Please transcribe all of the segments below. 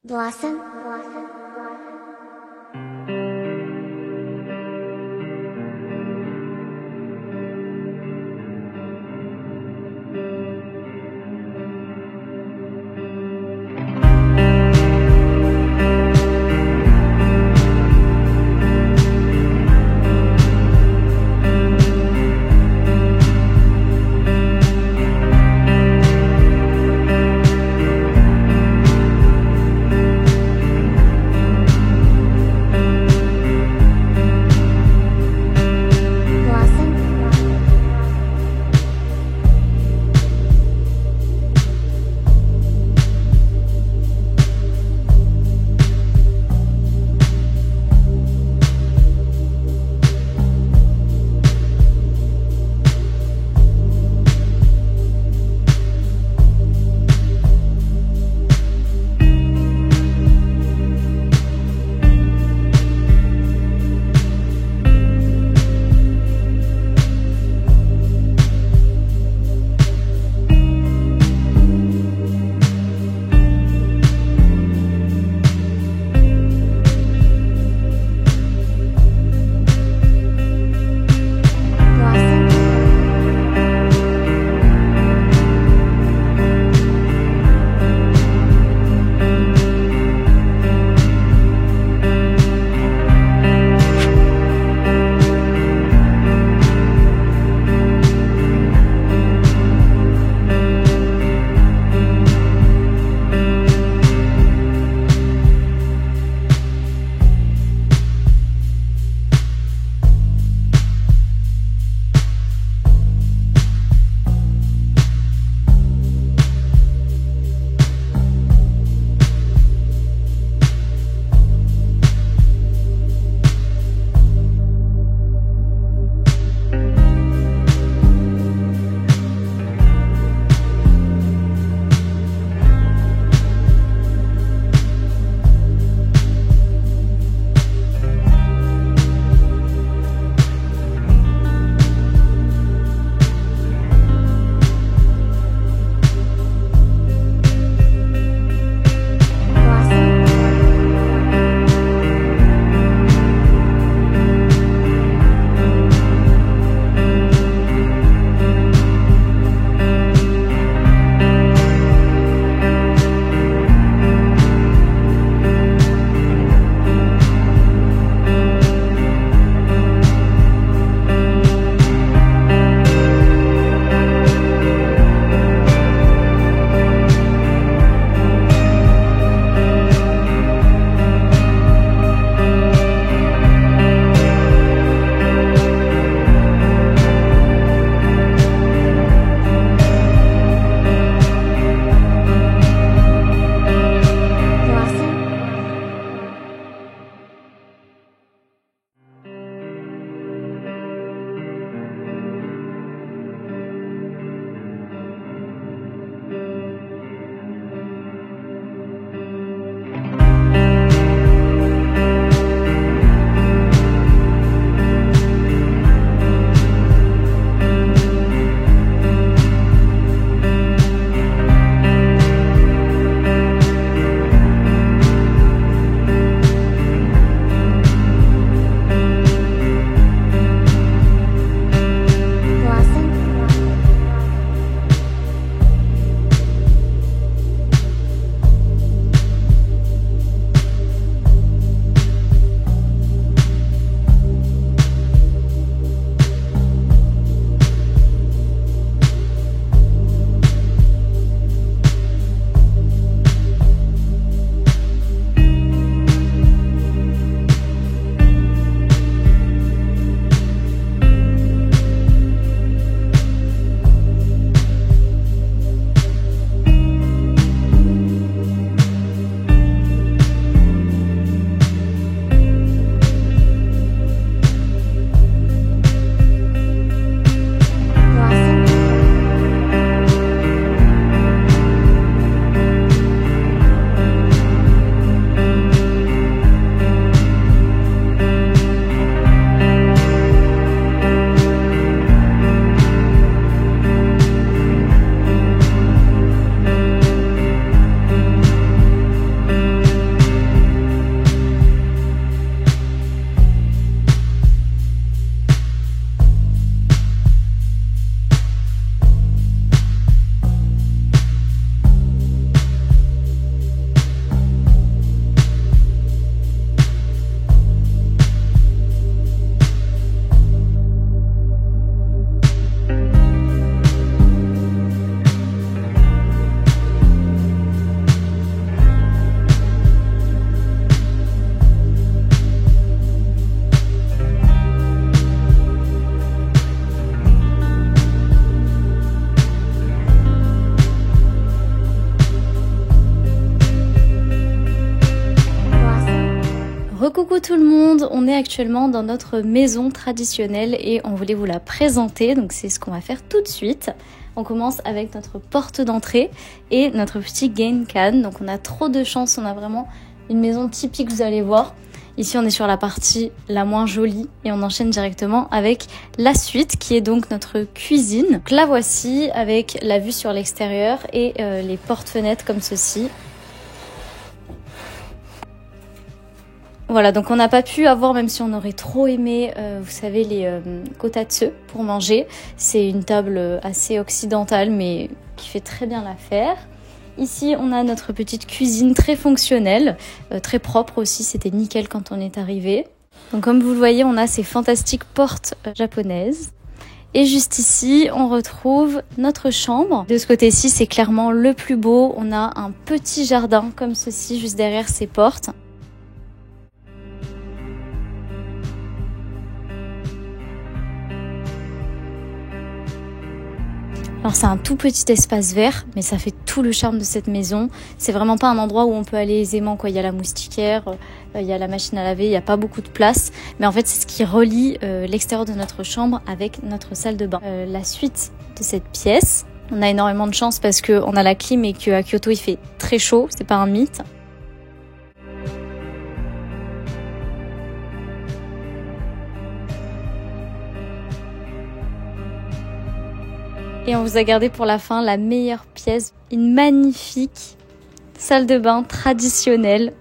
Blossom. Recoucou tout le monde, on est actuellement dans notre maison traditionnelle et on voulait vous la présenter, donc c'est ce qu'on va faire tout de suite. On commence avec notre porte d'entrée et notre petit Genkan, donc on a trop de chance, on a vraiment une maison typique, vous allez voir. Ici on est sur la partie la moins jolie et on enchaîne directement avec la suite qui est donc notre cuisine. Donc la voici avec la vue sur l'extérieur et les portes-fenêtres comme ceci. Voilà, donc on n'a pas pu avoir, même si on aurait trop aimé, vous savez, les kotatsu pour manger. C'est une table assez occidentale, mais qui fait très bien l'affaire. Ici, on a notre petite cuisine très fonctionnelle, très propre aussi, c'était nickel quand on est arrivé. Donc comme vous le voyez, on a ces fantastiques portes japonaises. Et juste ici, on retrouve notre chambre. De ce côté-ci, c'est clairement le plus beau. On a un petit jardin comme ceci, juste derrière ces portes. Alors c'est un tout petit espace vert, mais ça fait tout le charme de cette maison. C'est vraiment pas un endroit où on peut aller aisément, quoi. Il y a la moustiquaire, il y a la machine à laver, il n'y a pas beaucoup de place. Mais en fait, c'est ce qui relie l'extérieur de notre chambre avec notre salle de bain. La suite de cette pièce, on a énormément de chance parce qu'on a la clim et qu'à Kyoto, il fait très chaud, c'est pas un mythe. Et on vous a gardé pour la fin la meilleure pièce, une magnifique salle de bain traditionnelle.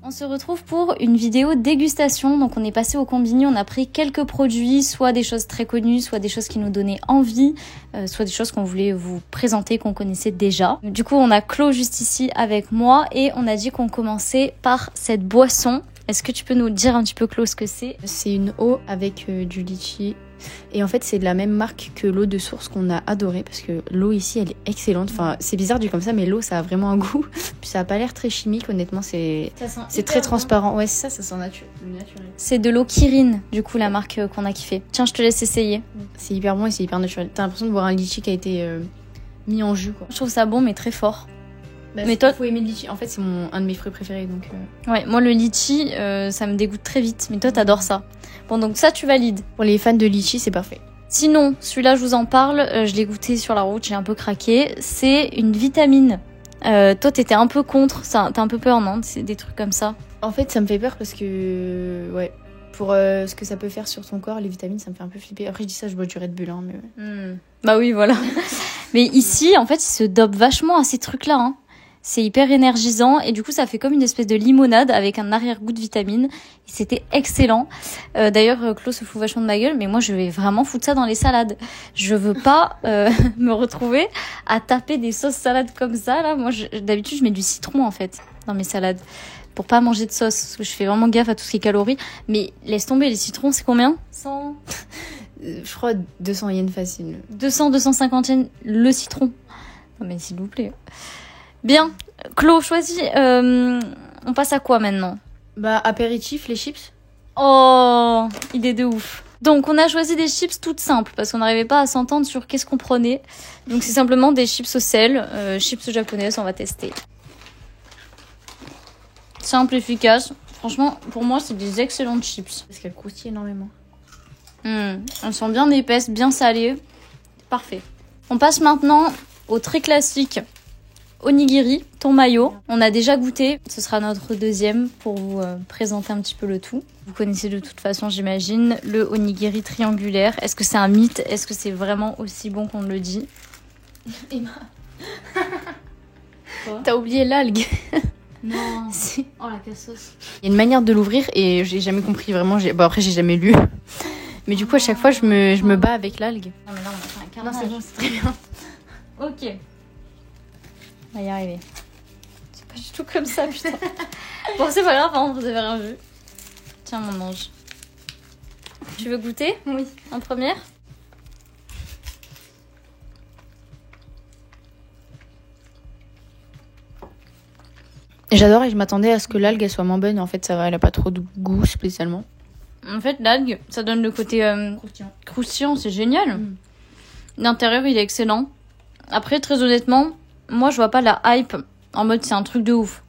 On se retrouve pour une vidéo dégustation, donc on est passé au Combini, on a pris quelques produits, soit des choses très connues, soit des choses qui nous donnaient envie, soit des choses qu'on voulait vous présenter, qu'on connaissait déjà. Du coup on a Chloé juste ici avec moi et on a dit qu'on commençait par cette boisson. Est-ce que tu peux nous dire un petit peu Chloé ce que c'est? C'est une eau avec du litchi. Et en fait, c'est de la même marque que l'eau de source qu'on a adorée parce que l'eau ici, elle est excellente. Enfin, c'est bizarre dit comme ça, mais l'eau, ça a vraiment un goût. Puis ça a pas l'air très chimique, honnêtement. C'est très transparent. Ouais, c'est ça sent naturel. C'est de l'eau Kirin, du coup, la marque qu'on a kiffé. Tiens, je te laisse essayer. C'est hyper bon et c'est hyper naturel. T'as l'impression de boire un litchi qui a été mis en jus, quoi. Je trouve ça bon, mais très fort. Bah, mais toi, faut aimer le litchi. En fait, c'est un de mes fruits préférés, donc. Ouais, moi le litchi, ça me dégoûte très vite. Mais toi, t'adores ça. Bon, donc ça, tu valides. Pour les fans de litchi, c'est parfait. Sinon, celui-là, je vous en parle. Je l'ai goûté sur la route, j'ai un peu craqué. C'est une vitamine. Toi, t'étais un peu contre. T'as un peu peur, non? C'est des trucs comme ça. En fait, ça me fait peur parce que, ouais, pour ce que ça peut faire sur ton corps, les vitamines, ça me fait un peu flipper. Après, je dis ça, je bois du Red Bull, hein, mais. Bah oui, voilà. Mais ici, en fait, ils se dopent vachement à ces trucs-là. Hein. C'est hyper énergisant et du coup, ça fait comme une espèce de limonade avec un arrière-goût de vitamine. Et c'était excellent. D'ailleurs, Claude se fout vachement de ma gueule, mais moi, je vais vraiment foutre ça dans les salades. Je veux pas me retrouver à taper des sauces salades comme ça. Là, moi, d'habitude, je mets du citron en fait dans mes salades pour pas manger de sauce. Parce que je fais vraiment gaffe à tout ce qui est calories. Mais laisse tomber, les citrons, c'est combien 100 Je crois 200 yens facile. 200, 250 yens le citron. Non mais s'il vous plaît. Bien, Claude, choisis. On passe à quoi maintenant? Bah, apéritif, les chips. Oh, idée de ouf. Donc, on a choisi des chips toutes simples parce qu'on n'arrivait pas à s'entendre sur qu'est-ce qu'on prenait. Donc, c'est simplement des chips au sel, chips japonaises, on va tester. Simple, efficace. Franchement, pour moi, c'est des excellentes chips. Parce qu'elles croustillent énormément. Elles sont bien épaisses, bien salées. Parfait. On passe maintenant au très classique onigiri, thon mayo. On a déjà goûté, ce sera notre deuxième pour vous présenter un petit peu le tout. Vous connaissez de toute façon, j'imagine, le onigiri triangulaire. Est-ce que c'est un mythe? Est-ce que c'est vraiment aussi bon qu'on le dit? Emma. T'as oublié l'algue. Non. Si. Oh la cassos. Il y a une manière de l'ouvrir et j'ai jamais compris vraiment. Bon, après, j'ai jamais lu. Mais du coup, à chaque fois, je me bats avec l'algue. Non, mais là, on a fait un Non, carnage. c'est bon, c'est très bien. Ok. On va y arriver. C'est pas du tout comme ça, putain. Bon, c'est pas grave, hein, vous avez rien vu. Tiens, mon ange. Tu veux goûter? Oui. En première? J'adore et je m'attendais à ce que l'algue elle soit moins bonne. En fait, ça va, elle a pas trop de goût spécialement. En fait, l'algue, ça donne le côté croustillant, c'est génial. L'intérieur, il est excellent. Après, très honnêtement, moi, je vois pas la hype en mode c'est un truc de ouf.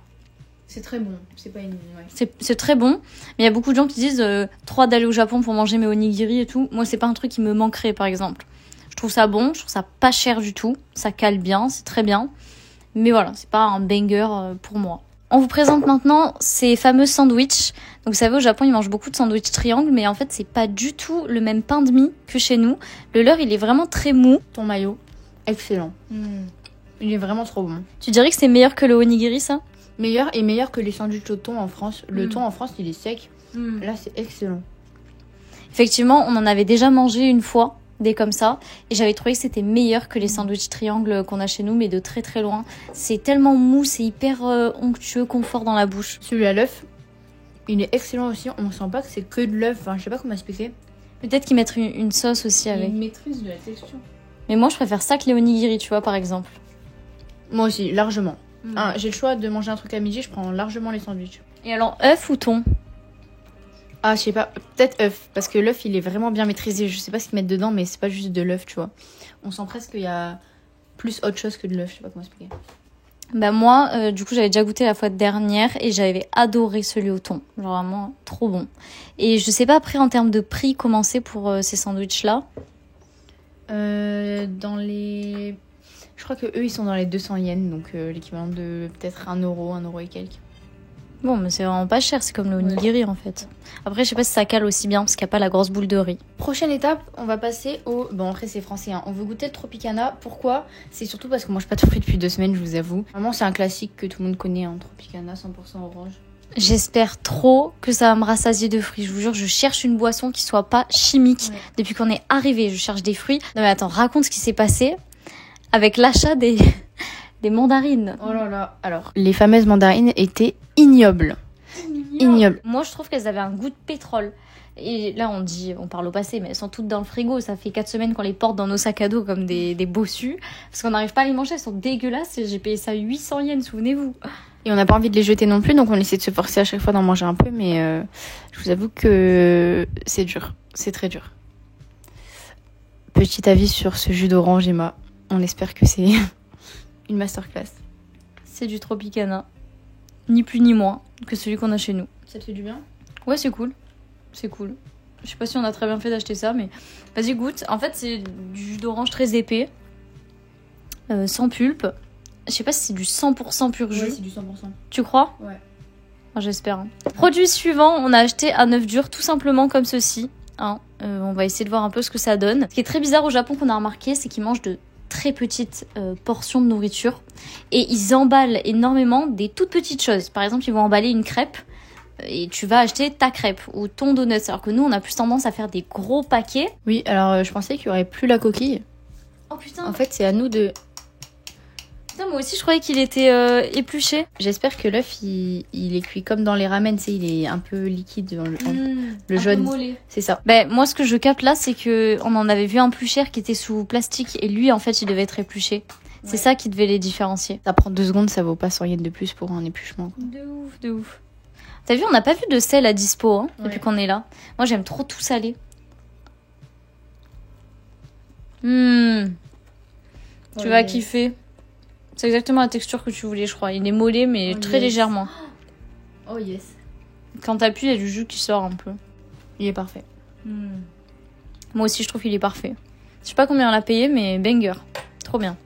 C'est très bon, c'est pas une... Ouais. C'est très bon, mais il y a beaucoup de gens qui disent trop d'aller au Japon pour manger mes onigiri et tout. Moi, c'est pas un truc qui me manquerait, par exemple. Je trouve ça bon, je trouve ça pas cher du tout. Ça cale bien, c'est très bien. Mais voilà, c'est pas un banger pour moi. On vous présente maintenant ces fameux sandwichs. Donc vous savez, au Japon, ils mangent beaucoup de sandwichs triangles, mais en fait, c'est pas du tout le même pain de mie que chez nous. Le leur, il est vraiment très mou. Ton maillot, excellent. Il est vraiment trop bon. Tu dirais que c'est meilleur que le onigiri, ça? Meilleur que les sandwichs au thon en France. Le thon en France, il est sec. Là, c'est excellent. Effectivement, on en avait déjà mangé une fois, des comme ça, et j'avais trouvé que c'était meilleur que les sandwichs triangles qu'on a chez nous, mais de très très loin. C'est tellement mou, c'est hyper onctueux, confort dans la bouche. Celui à l'œuf, il est excellent aussi. On sent pas que c'est que de l'œuf. Enfin, je sais pas comment expliquer. Peut-être qu'ils mettent une sauce aussi avec. Une maîtrise de la texture. Mais moi, je préfère ça que les onigiri, tu vois, par exemple. Moi aussi, largement. J'ai le choix de manger un truc à midi, je prends largement les sandwichs. Et alors, œuf ou thon? Ah, je sais pas, peut-être œuf, parce que l'œuf il est vraiment bien maîtrisé. Je sais pas ce qu'ils mettent dedans, mais c'est pas juste de l'œuf, tu vois. On sent presque qu'il y a plus autre chose que de l'œuf, je sais pas comment expliquer. Bah moi, du coup, j'avais déjà goûté la fois dernière et j'avais adoré celui au thon. Genre vraiment trop bon. Et je sais pas après en termes de prix comment c'est pour ces sandwichs-là. Dans les... Je crois que eux ils sont dans les 200 yens, donc l'équivalent de peut-être 1 euro, 1 euro et quelques. Bon, mais c'est vraiment pas cher, c'est comme le onigiri en fait. Après, je sais pas si ça cale aussi bien parce qu'il n'y a pas la grosse boule de riz. Prochaine étape, on va passer au... Bon, après c'est français, hein. On veut goûter le Tropicana. Pourquoi? C'est surtout parce qu'on mange pas de fruits depuis 2 semaines, je vous avoue. Vraiment, c'est un classique que tout le monde connaît, hein. Tropicana 100% orange. J'espère trop que ça va me rassasier de fruits. Je vous jure, je cherche une boisson qui soit pas chimique. Ouais. Depuis qu'on est arrivé, je cherche des fruits. Non mais attends, raconte ce qui s'est passé avec l'achat des mandarines. Oh là là. Alors, les fameuses mandarines étaient ignobles. Ignobles. Moi, je trouve qu'elles avaient un goût de pétrole. Et là, on parle au passé, mais elles sont toutes dans le frigo. Ça fait 4 semaines qu'on les porte dans nos sacs à dos comme des bossus. Parce qu'on n'arrive pas à les manger, elles sont dégueulasses. Et j'ai payé ça 800 yens, souvenez-vous. Et on n'a pas envie de les jeter non plus, donc on essaie de se forcer à chaque fois d'en manger un peu. Mais je vous avoue que c'est dur. C'est très dur. Petit avis sur ce jus d'orange, Emma. On espère que c'est une masterclass. C'est du Tropicana. Ni plus ni moins que celui qu'on a chez nous. Ça te fait du bien? Ouais, c'est cool. C'est cool. Je sais pas si on a très bien fait d'acheter ça, mais vas-y, goûte. En fait, c'est du jus d'orange très épais, sans pulpe. Je sais pas si c'est du 100% pur jus. Ouais, c'est du 100%. Tu crois? Ouais. Enfin, j'espère. Hein. Produit suivant, on a acheté un œuf dur tout simplement comme ceci. Hein. On va essayer de voir un peu ce que ça donne. Ce qui est très bizarre au Japon qu'on a remarqué, c'est qu'ils mangent de très petites portions de nourriture et ils emballent énormément des toutes petites choses. Par exemple, ils vont emballer une crêpe et tu vas acheter ta crêpe ou ton donut. Alors que nous, on a plus tendance à faire des gros paquets. Oui, alors je pensais qu'il y aurait plus la coquille. Oh putain. En fait, c'est à nous de... Putain, moi aussi, je croyais qu'il était épluché. J'espère que l'œuf, il est cuit comme dans les ramen, tu sais, il est un peu liquide, le jaune. C'est ça. Ben, moi, ce que je capte là, c'est que on en avait vu un plus cher qui était sous plastique et lui, en fait, il devait être épluché. C'est ça qui devait les différencier. Ça prend 2 secondes, ça vaut pas 100 yens de plus pour un épluchement. Quoi. De ouf, de ouf. T'as vu, on n'a pas vu de sel à dispo hein, depuis qu'on est là. Moi, j'aime trop tout salé. Tu vas kiffer. C'est exactement la texture que tu voulais, je crois. Il est mollet, mais très légèrement. Oh yes. Quand t'appuies, il y a du jus qui sort un peu. Il est parfait. Moi aussi, je trouve qu'il est parfait. Je sais pas combien on l'a payé, mais banger. Trop bien.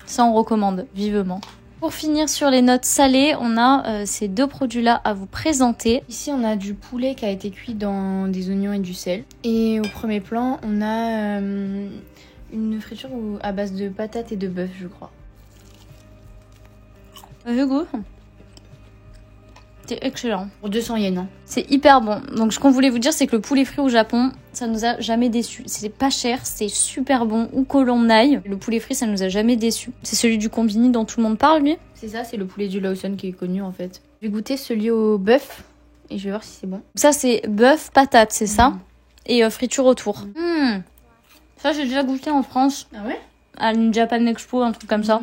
Ça, on recommande vivement. Pour finir sur les notes salées, on a ces 2 produits-là à vous présenter. Ici, on a du poulet qui a été cuit dans des oignons et du sel. Et au premier plan, on a une friture à base de patates et de bœuf, je crois. Le goût, c'est excellent. Pour 200 yens, hein. C'est hyper bon. Donc, ce qu'on voulait vous dire, c'est que le poulet frit au Japon, ça nous a jamais déçus. C'est pas cher, c'est super bon. Où que l'on aille, le poulet frit, ça nous a jamais déçus. C'est celui du combini dont tout le monde parle, lui. C'est ça, c'est le poulet du Lawson qui est connu, en fait. Je vais goûter celui au bœuf et je vais voir si c'est bon. Ça, c'est bœuf, patate, c'est ça. Et friture autour. Ça, j'ai déjà goûté en France. Ah ouais? À une Japan Expo, un truc comme ça.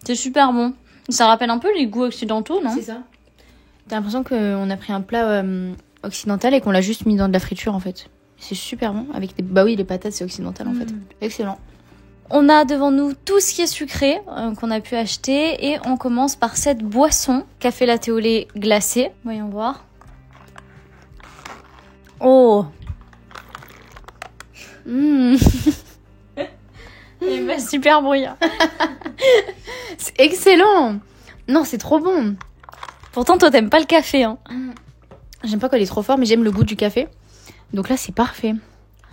C'est super bon. Ça rappelle un peu les goûts occidentaux, non? C'est ça. T'as l'impression qu'on a pris un plat occidental et qu'on l'a juste mis dans de la friture, en fait. C'est super bon. Avec des... Bah oui, les patates, c'est occidental, en fait. Excellent. On a devant nous tout ce qui est sucré qu'on a pu acheter. Et on commence par cette boisson. Café latte au lait glacé. Voyons voir. Oh. Il fait super bruit. C'est excellent. Non, c'est trop bon. Pourtant, toi, t'aimes pas le café, hein. J'aime pas quand il est trop fort, mais j'aime le goût du café. Donc là, c'est parfait.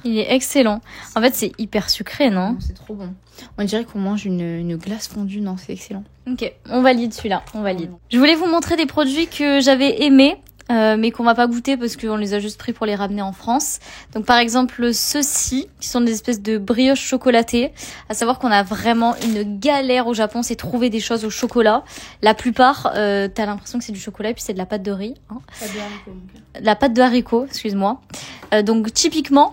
Il est excellent. En fait, c'est hyper sucré, non? C'est trop bon. On dirait qu'on mange une glace fondue. Non, c'est excellent. Ok, on valide celui-là, on valide. Je voulais vous montrer des produits que j'avais aimés. Mais qu'on va pas goûter parce qu'on les a juste pris pour les ramener en France. Donc par exemple ceux-ci qui sont des espèces de brioches chocolatées. À savoir qu'on a vraiment une galère au Japon, c'est trouver des choses au chocolat. La plupart, t'as l'impression que c'est du chocolat et puis c'est de la pâte de riz. Hein. Pâte de haricot, mon gars. La pâte de haricot, excuse-moi. Donc typiquement,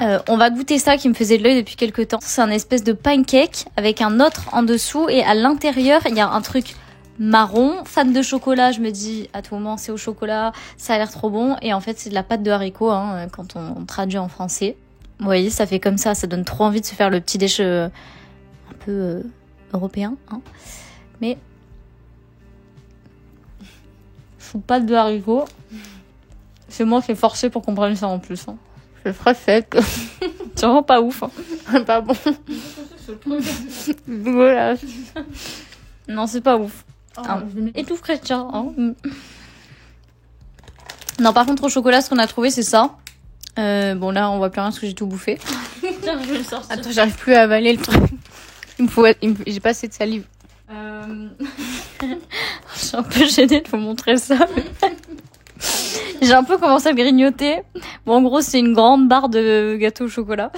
on va goûter ça qui me faisait de l'œil depuis quelques temps. C'est un espèce de pancake avec un autre en dessous et à l'intérieur il y a un truc marron. Fan de chocolat, je me dis à tout moment c'est au chocolat, ça a l'air trop bon et en fait c'est de la pâte de haricot hein, quand on traduit en français. Vous voyez, ça fait comme ça donne trop envie de se faire le petit déj un peu européen hein. Mais sous pâte de haricot, c'est moi qui ai forcé pour qu'on prenne ça en plus hein. C'est très sec. C'est vraiment pas ouf hein. Pas bon. Voilà. Non, c'est pas ouf. Et tout chrétien. Hein. Non, par contre, au chocolat, ce qu'on a trouvé, c'est ça. Bon, là, on voit plus rien parce que j'ai tout bouffé. Tiens, je vais le sortir. Attends, j'arrive plus à avaler le truc. J'ai pas assez de salive. Je suis un peu gênée de vous montrer ça. J'ai un peu commencé à le grignoter. Bon, en gros, c'est une grande barre de gâteau au chocolat.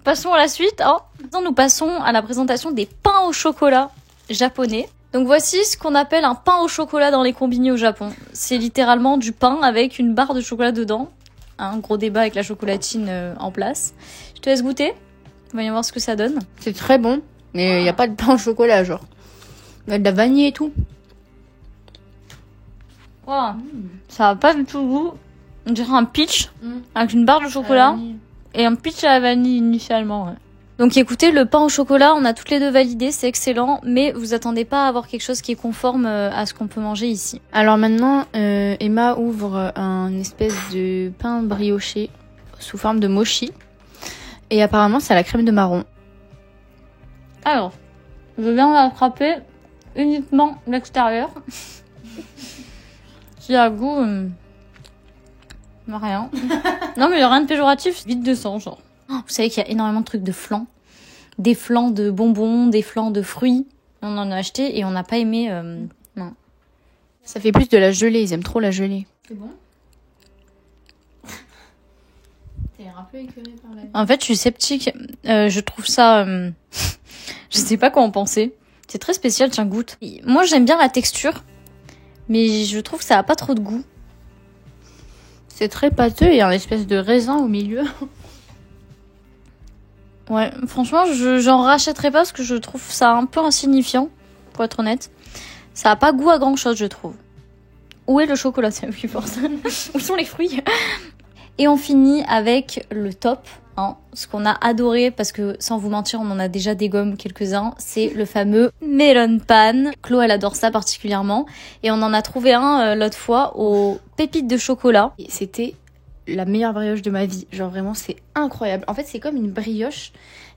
Passons à la suite. Oh. Maintenant, nous passons à la présentation des pains au chocolat japonais. Donc voici ce qu'on appelle un pain au chocolat dans les combini au Japon. C'est littéralement du pain avec une barre de chocolat dedans. Un gros débat avec la chocolatine en place. Je te laisse goûter. Voyons voir ce que ça donne. C'est très bon, mais il n'y a pas de pain au chocolat, genre. Il y a de la vanille et tout. Wow. Ça a pas du tout le goût. On dirait un peach avec une barre de chocolat et un peach à la vanille initialement. Ouais. Donc écoutez, le pain au chocolat, on a toutes les deux validé, c'est excellent, mais vous attendez pas à avoir quelque chose qui est conforme à ce qu'on peut manger ici. Alors maintenant, Emma ouvre un espèce de pain brioché sous forme de mochi. Et apparemment, c'est à la crème de marron. Alors, je viens d'attraper uniquement l'extérieur. Qui a goût... rien. Non mais il n'y a rien de péjoratif, vide de sang genre. Vous savez qu'il y a énormément de trucs de flan. des flancs de bonbons, des flancs de fruits. On en a acheté et on n'a pas aimé. Non. Ça fait plus de la gelée, ils aiment trop la gelée. C'est bon. T'es un peu écœurée par la vie. En fait, je suis sceptique. Je trouve ça... je sais pas quoi en penser. C'est très spécial, tiens, goûte. Moi, j'aime bien la texture, mais je trouve que ça a pas trop de goût. C'est très pâteux et il y a une espèce de raisin au milieu. Ouais, franchement, j'en rachèterai pas parce que je trouve ça un peu insignifiant, pour être honnête. Ça a pas goût à grand chose, je trouve. Où est le chocolat, c'est plus fort. Où sont les fruits? Et on finit avec le top, hein, ce qu'on a adoré, parce que sans vous mentir, on en a déjà dégommé quelques-uns, c'est le fameux melon pan. Chlo, elle adore ça particulièrement. Et on en a trouvé un l'autre fois aux pépites de chocolat. Et c'était la meilleure brioche de ma vie. Genre vraiment, c'est incroyable. En fait, c'est comme une brioche,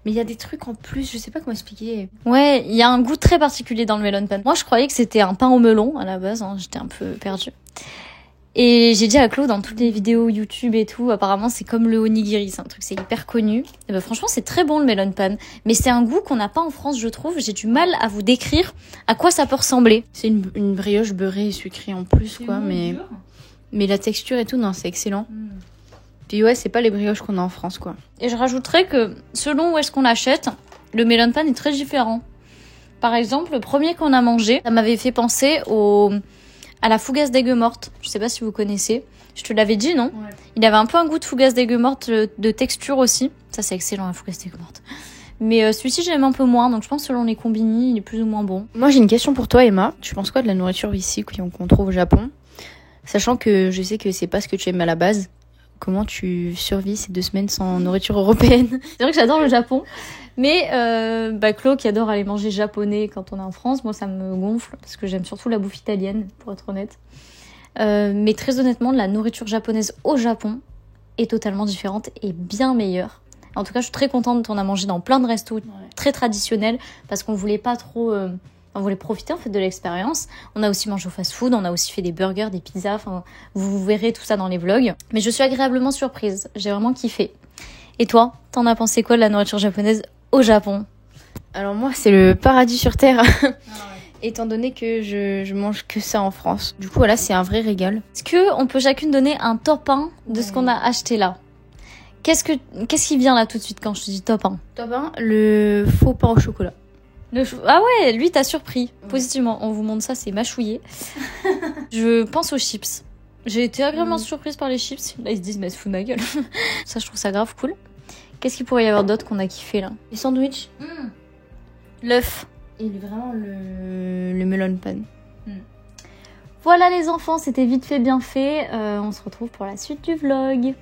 mais il y a des trucs en plus, je sais pas comment expliquer. Ouais, il y a un goût très particulier dans le melon pan. Moi, je croyais que c'était un pain au melon à la base, hein, j'étais un peu perdue. Et j'ai dit à Chlo dans toutes les vidéos YouTube et tout, apparemment c'est comme le onigiri, c'est un truc, c'est hyper connu. Et ben franchement c'est très bon le melon pan, mais c'est un goût qu'on n'a pas en France je trouve, j'ai du mal à vous décrire à quoi ça peut ressembler. C'est une brioche beurrée et sucrée en plus quoi, mais la texture et tout, non c'est excellent. Puis ouais, c'est pas les brioches qu'on a en France quoi. Et je rajouterais que selon où est-ce qu'on l'achète, le melon pan est très différent. Par exemple, le premier qu'on a mangé, ça m'avait fait penser à la fougasse d'aigues mortes. Je sais pas si vous connaissez. Je te l'avais dit, non? Ouais. Il avait un peu un goût de fougasse d'aigues mortes, de texture aussi. Ça, c'est excellent, la fougasse d'aigues mortes. Mais celui-ci, j'aime un peu moins. Donc, je pense que selon les combini, il est plus ou moins bon. Moi, j'ai une question pour toi, Emma. Tu penses quoi de la nourriture ici qu'on trouve au Japon? Sachant que je sais que c'est pas ce que tu aimes à la base. Comment tu survis ces 2 semaines sans nourriture européenne? C'est vrai que j'adore le Japon. Mais Chlo qui adore aller manger japonais quand on est en France, moi ça me gonfle parce que j'aime surtout la bouffe italienne pour être honnête. Mais très honnêtement, la nourriture japonaise au Japon est totalement différente et bien meilleure. En tout cas, je suis très contente. On a mangé dans plein de restos très traditionnels parce qu'on voulait pas trop... on voulait profiter en fait de l'expérience. On a aussi mangé au fast-food, on a aussi fait des burgers, des pizzas. Enfin, vous verrez tout ça dans les vlogs. Mais je suis agréablement surprise. J'ai vraiment kiffé. Et toi, t'en as pensé quoi de la nourriture japonaise au Japon? Alors moi, c'est le paradis sur terre. Étant donné que je mange que ça en France. Du coup, voilà, c'est un vrai régal. Est-ce qu'on peut chacune donner un top 1 de ce qu'on a acheté là? Qu'est-ce qui vient là tout de suite quand je te dis top 1? Top 1, le faux pain au chocolat. Ah ouais, lui t'as surpris. Positivement, on vous montre ça, c'est mâchouillé. Je pense aux chips. J'ai été agréablement surprise par les chips. Là ils se disent mais se fout de ma gueule. Ça je trouve ça grave cool. Qu'est-ce qu'il pourrait y avoir d'autre qu'on a kiffé là? Les sandwichs. L'œuf. Et vraiment le melon pan. Voilà les enfants, c'était vite fait bien fait. On se retrouve pour la suite du vlog.